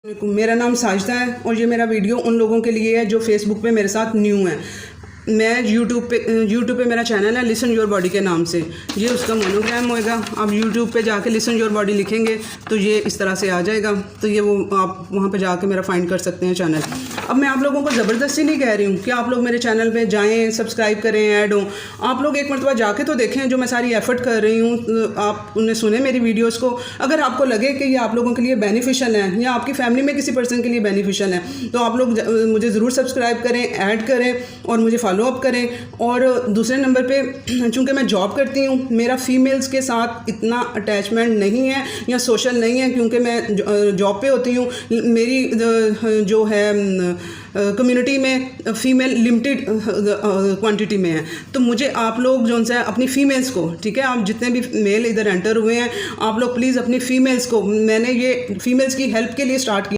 मेरा नाम साजिदा है और ये मेरा वीडियो उन लोगों के लिए है जो फेसबुक पे मेरे साथ न्यू है। मैं यूट्यूब पे मेरा चैनल है लिसन योर बॉडी के नाम से। ये उसका मोनोग्राम होएगा। आप यूट्यूब पे जाके लिसन योर बॉडी लिखेंगे तो ये इस तरह से आ जाएगा। तो ये वो आप वहाँ पे जाके मेरा फाइंड कर सकते हैं चैनल। अब मैं आप लोगों को ज़बरदस्ती नहीं कह रही हूँ कि आप लोग मेरे चैनल पे जाएँ, सब्सक्राइब करें, ऐड हों। आप लोग एक मरतबा जाके तो देखें जो मैं सारी एफ़र्ट कर रही हूँ। आप उन्हें सुने मेरी वीडियोज़ को। अगर आपको लगे कि ये आप लोगों के लिए बेनिफिशियल है या आपकी फैमिली में किसी पर्सन के लिए बेनिफिशियल है तो आप लोग मुझे ज़रूर सब्सक्राइब करें, ऐड करें और मुझे फॉलो अप करें। और दूसरे नंबर पे चूँकि मैं जॉब करती हूँ, मेरा फ़ीमेल्स के साथ इतना अटैचमेंट नहीं है या सोशल नहीं है क्योंकि मैं जॉब पे होती हूँ। मेरी जो है कम्युनिटी में फ़ीमेल लिमिटेड क्वांटिटी में है। तो मुझे आप लोग जो है अपनी फ़ीमेल्स को, ठीक है, आप जितने भी मेल इधर एंटर हुए हैं आप लोग प्लीज़ अपनी फ़ीमेल्स को, मैंने ये फ़ीमेल्स की हेल्प के लिए स्टार्ट किया।